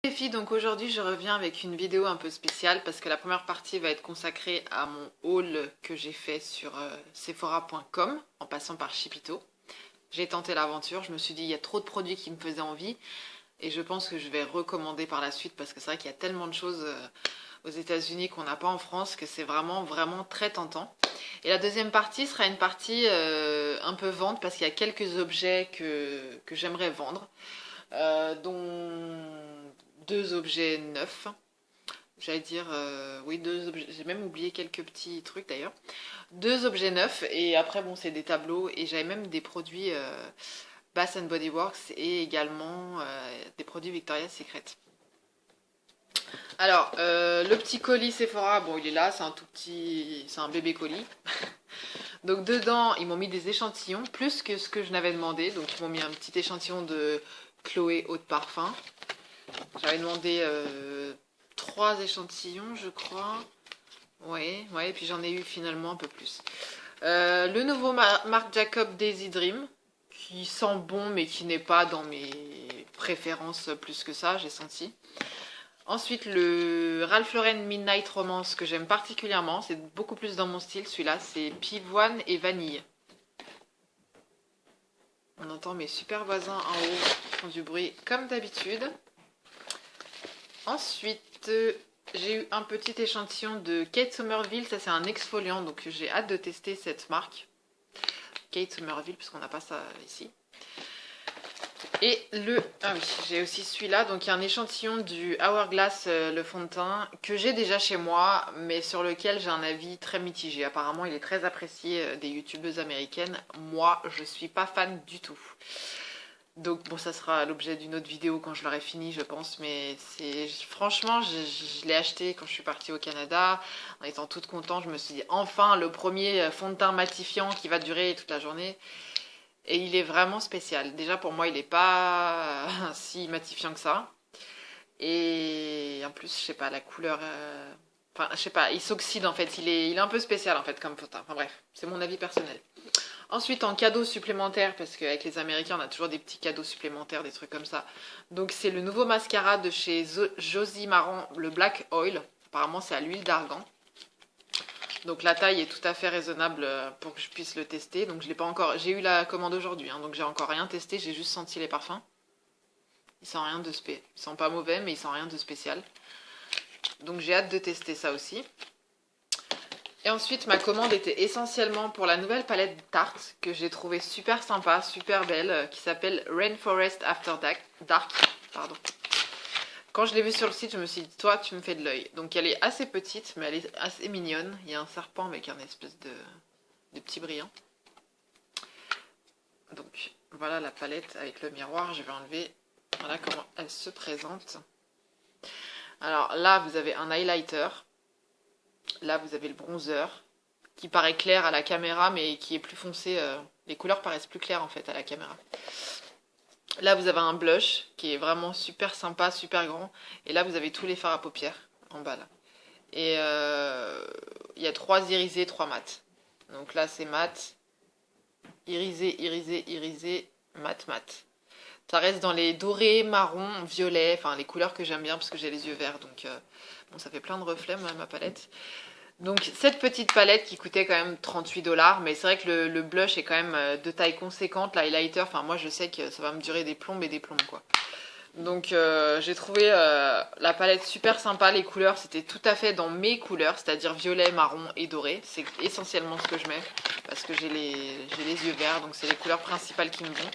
Les filles, donc aujourd'hui je reviens avec une vidéo un peu spéciale parce que la première partie va être consacrée à mon haul que j'ai fait sur Sephora.com en passant par Shipito. J'ai tenté l'aventure, je me suis dit il y a trop de produits qui me faisaient envie et je pense que je vais recommander par la suite parce que c'est vrai qu'il y a tellement de choses aux États-Unis qu'on n'a pas en France que c'est vraiment très tentant. Et la deuxième partie sera une partie un peu vente parce qu'il y a quelques objets que j'aimerais vendre, dont deux objets neufs. J'allais dire, oui, deux objets. J'ai même oublié quelques petits trucs d'ailleurs. Deux objets neufs et après, bon, c'est des tableaux et j'avais même des produits Bath Body Works et également des produits Victoria's Secret. Alors, le petit colis Sephora, bon, il est là, c'est un tout petit, c'est un bébé colis. Donc dedans, ils m'ont mis des échantillons, plus que ce que je n'avais demandé. Donc ils m'ont mis un petit échantillon de Chloé Eau de Parfum. J'avais demandé 3 échantillons, je crois. Ouais, et puis j'en ai eu finalement un peu plus. Le nouveau Marc Jacob Daisy Dream, qui sent bon, mais qui n'est pas dans mes préférences plus que ça, j'ai senti. Ensuite, le Ralph Lauren Midnight Romance, que j'aime particulièrement, c'est beaucoup plus dans mon style, celui-là, c'est pivoine et vanille. On entend mes super voisins en haut qui font du bruit comme d'habitude. Ensuite, j'ai eu un petit échantillon de Kate Somerville. Ça, c'est un exfoliant, donc j'ai hâte de tester cette marque. Kate Somerville, puisqu'on n'a pas ça ici. Et ah oui, j'ai aussi celui-là. Donc, il y a un échantillon du Hourglass, le fond de teint, que j'ai déjà chez moi, mais sur lequel j'ai un avis très mitigé. Apparemment, il est très apprécié des youtubeuses américaines. Moi, je suis pas fan du tout. Donc bon, ça sera l'objet d'une autre vidéo quand je l'aurai fini, je pense. Mais c'est franchement, je l'ai acheté quand je suis partie au Canada. En étant toute contente, je me suis dit enfin le premier fond de teint matifiant qui va durer toute la journée. Et il est vraiment spécial. Déjà pour moi, il n'est pas si matifiant que ça. Et en plus, je sais pas, la couleur... Enfin, je sais pas, il s'oxyde en fait. Il est un peu spécial en fait comme fond de teint. Enfin bref, c'est mon avis personnel. Ensuite, en cadeau supplémentaire, parce qu'avec les Américains, on a toujours des petits cadeaux supplémentaires, des trucs comme ça. Donc, c'est le nouveau mascara de chez Josie Maran, le Black Oil. Apparemment, c'est à l'huile d'argan. Donc, la taille est tout à fait raisonnable pour que je puisse le tester. Donc, je l'ai pas encore. J'ai eu la commande aujourd'hui, hein, donc j'ai encore rien testé. J'ai juste senti les parfums. Ils sentent rien de spécial. Ils sont pas mauvais, mais ils sentent rien de spécial. Donc, j'ai hâte de tester ça aussi. Et ensuite, ma commande était essentiellement pour la nouvelle palette Tarte que j'ai trouvée super sympa, super belle, qui s'appelle Rainforest After Dark. Pardon. Quand je l'ai vue sur le site, je me suis dit, toi, tu me fais de l'œil. Donc, elle est assez petite, mais elle est assez mignonne. Il y a un serpent avec un espèce de petit brillant. Donc, voilà la palette avec le miroir. Je vais enlever. Voilà comment elle se présente. Alors là, vous avez un highlighter. Là, vous avez le bronzer, qui paraît clair à la caméra, mais qui est plus foncé. Les couleurs paraissent plus claires, en fait, à la caméra. Là, vous avez un blush, qui est vraiment super sympa, super grand. Et là, vous avez tous les fards à paupières, en bas, là. Et il y a 3 irisés, 3 mat. Donc là, c'est mat, irisé, irisé, irisé, mat, mat. Ça reste dans les dorés, marron, violet, enfin les couleurs que j'aime bien parce que j'ai les yeux verts. Donc bon, ça fait plein de reflets, ma palette. Donc cette petite palette qui coûtait quand même 38 $, mais c'est vrai que le blush est quand même de taille conséquente, l'highlighter, enfin moi je sais que ça va me durer des plombes et des plombes quoi. Donc j'ai trouvé la palette super sympa, les couleurs c'était tout à fait dans mes couleurs, c'est-à-dire violet, marron et doré, c'est essentiellement ce que je mets, parce que j'ai les yeux verts, donc c'est les couleurs principales qui me vont.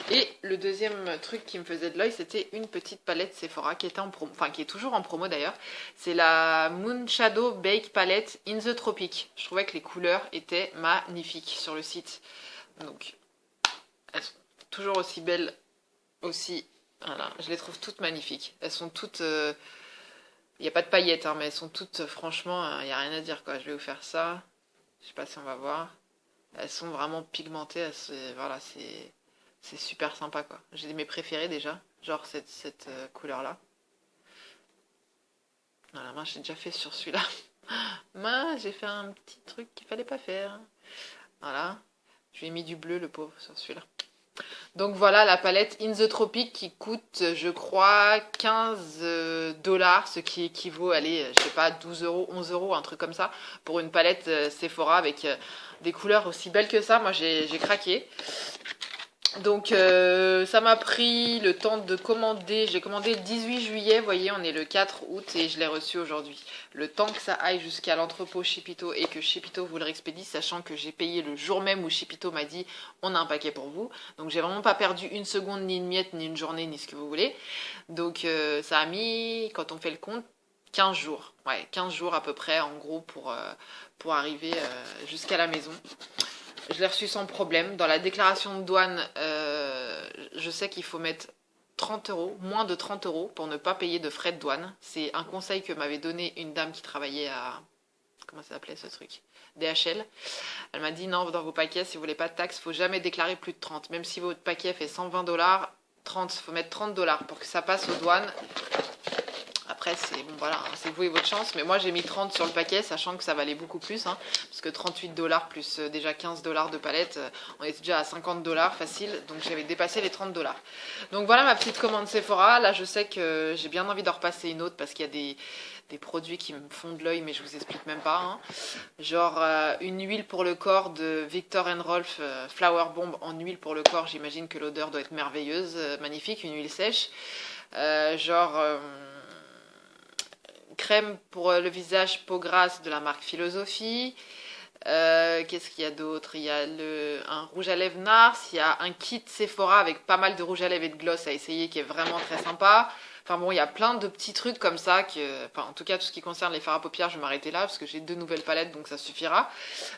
Et le deuxième truc qui me faisait de l'œil, c'était une petite palette Sephora qui était en promo, enfin qui est toujours en promo d'ailleurs. C'est la Moon Shadow Bake Palette in the Tropic. Je trouvais que les couleurs étaient magnifiques sur le site. Donc, elles sont toujours aussi belles, aussi. Voilà, je les trouve toutes magnifiques. Elles sont toutes. Il n'y a pas de paillettes, hein, mais elles sont toutes, franchement, il n'y a rien à dire quoi. Je vais vous faire ça. Je sais pas si on va voir. Elles sont vraiment pigmentées. Voilà, c'est super sympa quoi. J'ai mes préférés déjà, genre cette couleur là. Voilà, moi j'ai déjà fait sur celui-là. Moi j'ai fait un petit truc qu'il fallait pas faire. Voilà, je lui ai mis du bleu le pauvre sur celui-là. Donc voilà la palette In The Tropic qui coûte, je crois, 15 dollars, ce qui équivaut, allez, je sais pas, 12 euros, 11 euros, un truc comme ça, pour une palette Sephora avec des couleurs aussi belles que ça. Moi, j'ai craqué. Donc ça m'a pris le temps de commander, j'ai commandé le 18 juillet, vous voyez on est le 4 août et je l'ai reçu aujourd'hui. Le temps que ça aille jusqu'à l'entrepôt Shipito et que Shipito vous le réexpédie, sachant que j'ai payé le jour même où Shipito m'a dit on a un paquet pour vous. Donc j'ai vraiment pas perdu une seconde, ni une miette, ni une journée, ni ce que vous voulez. Donc ça a mis, quand on fait le compte, 15 jours. Ouais, 15 jours à peu près en gros pour arriver jusqu'à la maison. Je l'ai reçu sans problème. Dans la déclaration de douane, je sais qu'il faut mettre 30 euros, moins de 30 euros pour ne pas payer de frais de douane. C'est un conseil que m'avait donné une dame qui travaillait à... Comment ça s'appelait ce truc? DHL. Elle m'a dit non, dans vos paquets, si vous voulez pas de taxes, il faut jamais déclarer plus de 30. Même si votre paquet fait 120 dollars, 30, il faut mettre 30 dollars pour que ça passe aux douanes. Après, c'est bon, voilà, c'est vous et votre chance. Mais moi, j'ai mis 30 sur le paquet, sachant que ça valait beaucoup plus. Hein, parce que 38 dollars plus déjà 15 dollars de palette, on était déjà à 50 dollars facile. Donc, j'avais dépassé les 30 dollars. Donc, voilà ma petite commande Sephora. Là, je sais que j'ai bien envie d'en repasser une autre parce qu'il y a des produits qui me font de l'œil, mais je vous explique même pas. Hein. Genre, une huile pour le corps de Viktor & Rolf Flower Bomb en huile pour le corps. J'imagine que l'odeur doit être merveilleuse, magnifique, une huile sèche. Crème pour le visage peau grasse de la marque Philosophie. Qu'est-ce qu'il y a d'autre? Il y a un rouge à lèvres Nars. Il y a un kit Sephora avec pas mal de rouge à lèvres et de gloss à essayer qui est vraiment très sympa. Enfin bon, il y a plein de petits trucs comme ça. En tout cas, tout ce qui concerne les fards à paupières, je vais m'arrêter là parce que j'ai 2 nouvelles palettes donc ça suffira.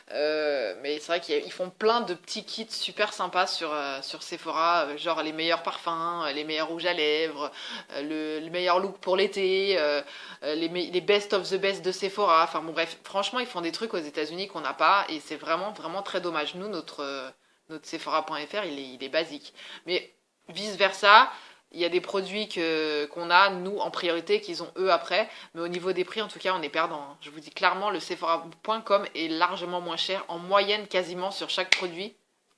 Mais c'est vrai qu'ils font plein de petits kits super sympas sur Sephora. Genre les meilleurs parfums, les meilleurs rouges à lèvres, le meilleur look pour l'été, les best of the best de Sephora. Enfin bon, bref, franchement, ils font des trucs aux États-Unis qu'on n'a pas et c'est vraiment, vraiment très dommage. Nous, notre Sephora.fr, il est basique. Mais vice versa. Il y a des produits qu'on a, nous, en priorité, qu'ils ont eux après. Mais au niveau des prix, en tout cas, on est perdant. Hein. Je vous dis clairement, le Sephora.com est largement moins cher. En moyenne, quasiment, sur chaque produit,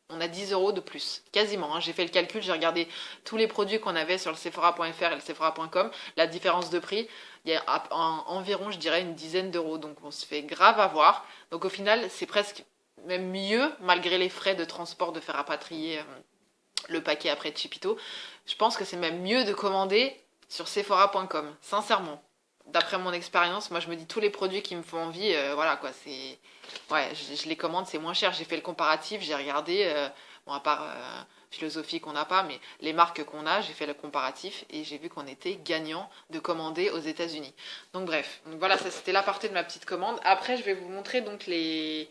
on a 10 euros de plus. Quasiment. Hein. J'ai fait le calcul, j'ai regardé tous les produits qu'on avait sur le Sephora.fr et le Sephora.com. La différence de prix, il y a environ, je dirais, une dizaine d'euros. Donc, on se fait grave avoir. Donc, au final, c'est presque même mieux, malgré les frais de transport, de faire rapatrier le paquet après de Chipito. Je pense que c'est même mieux de commander sur Sephora.com, sincèrement. D'après mon expérience, moi je me dis tous les produits qui me font envie, voilà quoi, c'est... Ouais, je les commande, c'est moins cher. J'ai fait le comparatif, j'ai regardé, bon à part Philosophie qu'on n'a pas, mais les marques qu'on a, j'ai fait le comparatif et j'ai vu qu'on était gagnant de commander aux États-Unis. Donc bref, donc voilà, ça c'était la partie de ma petite commande. Après, je vais vous montrer donc les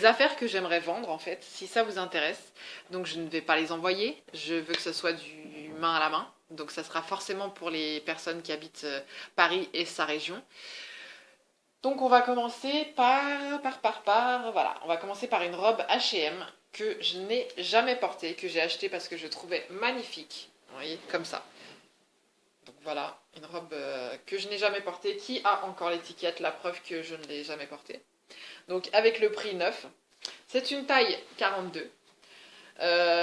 affaires que j'aimerais vendre en fait, si ça vous intéresse. Donc je ne vais pas les envoyer, je veux que ce soit du main à la main. Donc ça sera forcément pour les personnes qui habitent Paris et sa région. Donc on va commencer voilà, on va commencer par une robe H&M que je n'ai jamais portée, que j'ai achetée parce que je trouvais magnifique. Vous voyez, comme ça. Donc voilà, une robe que je n'ai jamais portée, qui a encore l'étiquette, la preuve que je ne l'ai jamais portée. Donc avec le prix neuf. C'est une taille 42.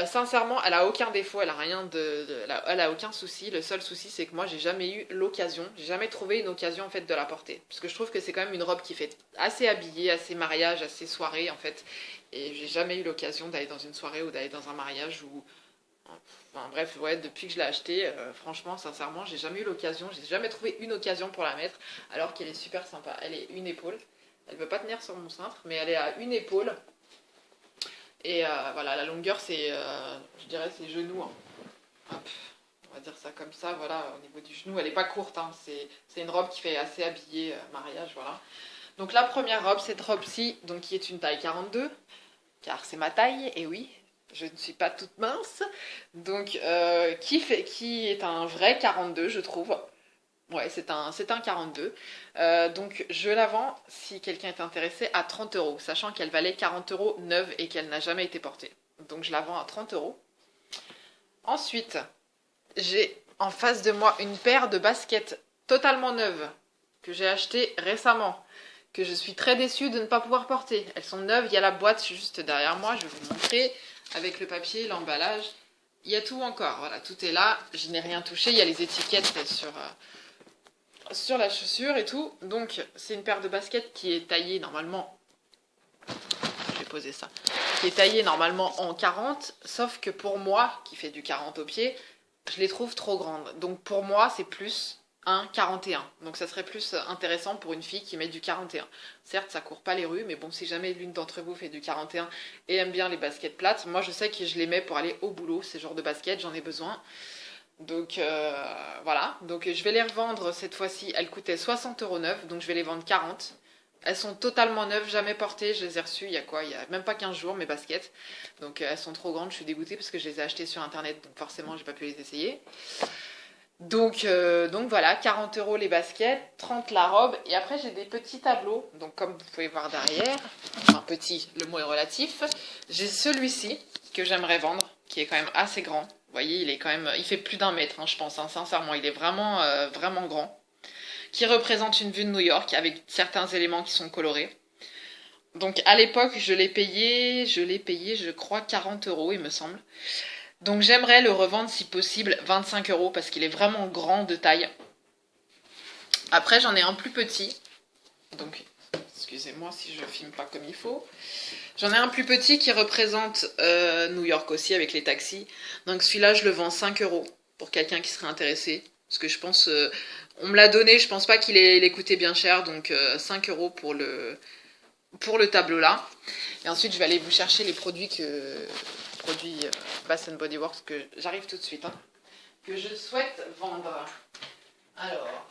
Sincèrement, elle a aucun défaut, elle a rien elle a aucun souci. Le seul souci, c'est que moi, j'ai jamais eu l'occasion, j'ai jamais trouvé une occasion en fait de la porter, parce que je trouve que c'est quand même une robe qui fait assez habillée, assez mariage, assez soirée en fait. Et j'ai jamais eu l'occasion d'aller dans une soirée ou d'aller dans un mariage ou enfin, bref, ouais, depuis que je l'ai achetée, franchement, sincèrement, j'ai jamais eu l'occasion, j'ai jamais trouvé une occasion pour la mettre, alors qu'elle est super sympa. Elle est une épaule, elle ne peut pas tenir sur mon cintre, mais elle est à une épaule. Et voilà, la longueur, c'est, je dirais, c'est genou. Hein. Hop, on va dire ça comme ça, voilà, au niveau du genou, elle n'est pas courte, hein, c'est une robe qui fait assez habillée, mariage, voilà. Donc la première robe, cette robe-ci, donc qui est une taille 42, car c'est ma taille, et oui, je ne suis pas toute mince, donc qui est un vrai 42, je trouve. Ouais, c'est un 42. Donc je la vends, si quelqu'un est intéressé, à 30 euros, sachant qu'elle valait 40 euros neuve et qu'elle n'a jamais été portée. Donc je la vends à 30 euros. Ensuite, j'ai en face de moi une paire de baskets totalement neuves que j'ai achetées récemment, que je suis très déçue de ne pas pouvoir porter. Elles sont neuves, il y a la boîte juste derrière moi, je vais vous montrer avec le papier, l'emballage. Il y a tout encore, voilà, tout est là. Je n'ai rien touché, il y a les étiquettes sur la chaussure et tout. Donc, c'est une paire de baskets qui est taillée normalement... Je vais poser ça. Qui est taillée normalement en 40, sauf que pour moi, qui fait du 40 au pied, je les trouve trop grandes. Donc pour moi, c'est plus un 41. Donc ça serait plus intéressant pour une fille qui met du 41. Certes, ça court pas les rues, mais bon, si jamais l'une d'entre vous fait du 41 et aime bien les baskets plates, moi je sais que je les mets pour aller au boulot, ces genres de baskets, j'en ai besoin. Donc voilà, donc je vais les revendre cette fois-ci, elles coûtaient 60 € neuves, donc je vais les vendre 40. Elles sont totalement neuves, jamais portées, je les ai reçues il y a quoi? Il y a même pas 15 jours mes baskets. Donc elles sont trop grandes, je suis dégoûtée parce que je les ai achetées sur internet, donc forcément j'ai pas pu les essayer. Donc voilà, 40 € les baskets, 30 la robe, et après j'ai des petits tableaux, donc comme vous pouvez voir derrière, enfin petit, le mot est relatif, j'ai celui-ci que j'aimerais vendre, qui est quand même assez grand, vous voyez, il est quand même, il fait plus d'1 mètre, hein, je pense, hein, sincèrement, il est vraiment, vraiment grand, qui représente une vue de New York avec certains éléments qui sont colorés. Donc à l'époque, je l'ai payé, je crois 40 € il me semble. Donc j'aimerais le revendre si possible 25 € parce qu'il est vraiment grand de taille. Après j'en ai un plus petit. Donc excusez-moi si je filme pas comme il faut. J'en ai un plus petit qui représente New York aussi avec les taxis. Donc celui-là je le vends 5 € pour quelqu'un qui serait intéressé. Parce que je pense, on me l'a donné, je pense pas qu'il ait coûté bien cher. Donc 5 € pour le tableau là. Et ensuite je vais aller vous chercher les produits Bath Body Works que j'arrive tout de suite, hein, que je souhaite vendre. Alors,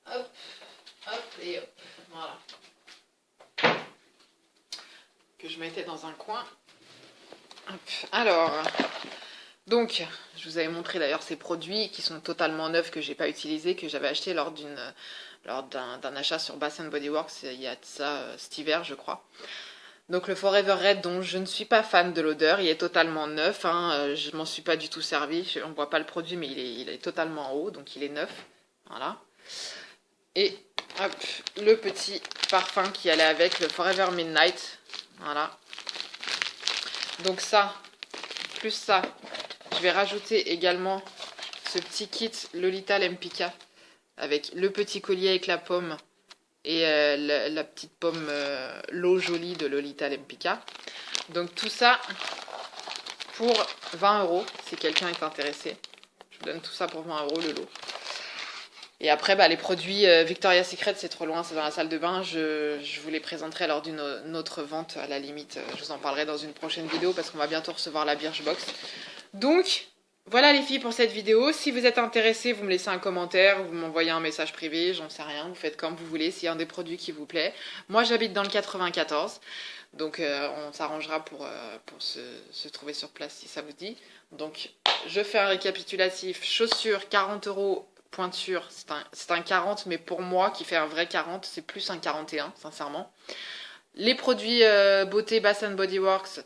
hop, hop et hop, voilà. Que je mettais dans un coin. Hop. Alors, donc, je vous avais montré d'ailleurs ces produits qui sont totalement neufs que j'ai pas utilisés, que j'avais acheté lors d'un achat sur Bath Body Works il y a de ça cet hiver, je crois. Donc le Forever Red, dont je ne suis pas fan de l'odeur, il est totalement neuf, hein, je m'en suis pas du tout servi, on ne voit pas le produit mais il est totalement en haut, donc il est neuf, voilà. Et hop, le petit parfum qui allait avec, le Forever Midnight, voilà. Donc ça, plus ça, je vais rajouter également ce petit kit Lolita Lempicka, avec le petit collier avec la pomme, et la petite pomme l'eau jolie de Lolita Lempicka. Donc tout ça pour 20 € si quelqu'un est intéressé. Je vous donne tout ça pour 20 € le lot. Et après les produits Victoria's Secret, c'est trop loin, c'est dans la salle de bain. Je vous les présenterai lors d'une autre vente à la limite. Je vous en parlerai dans une prochaine vidéo parce qu'on va bientôt recevoir la Birchbox. Donc voilà les filles pour cette vidéo. Si vous êtes intéressés, vous me laissez un commentaire, vous m'envoyez un message privé, j'en sais rien, vous faites comme vous voulez, s'il y a un des produits qui vous plaît. Moi j'habite dans le 94, donc on s'arrangera pour se trouver sur place si ça vous dit. Donc je fais un récapitulatif, chaussures 40 €, pointure, c'est un 40, mais pour moi qui fait un vrai 40, c'est plus un 41, sincèrement. Les produits beauté Bath Body Works,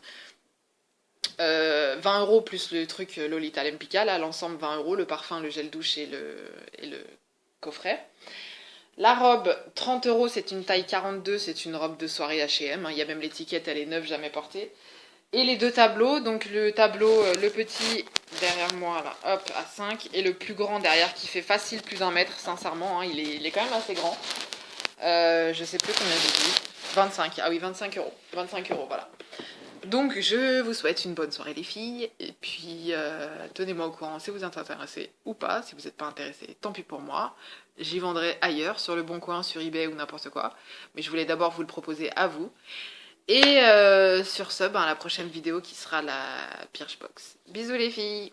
20 € plus le truc Lolita Lempicka, là l'ensemble 20 €, le parfum, le gel douche et le coffret. La robe 30 €, c'est une taille 42, c'est une robe de soirée H&M, hein, il y a même l'étiquette, elle est neuve, jamais portée. Et les deux tableaux, donc le tableau, le petit derrière moi là, hop, à 5, et le plus grand derrière qui fait facile plus d'1 mètre, sincèrement, hein, il est quand même assez grand. Je sais plus combien j'ai dit, 25, ah oui 25 €, 25 €, voilà. Donc je vous souhaite une bonne soirée les filles, et puis tenez-moi au courant si vous êtes intéressés ou pas. Si vous n'êtes pas intéressés, tant pis pour moi, j'y vendrai ailleurs, sur le Bon Coin, sur eBay ou n'importe quoi, mais je voulais d'abord vous le proposer à vous. Et sur ce, à la prochaine vidéo qui sera la Birchbox. Bisous les filles!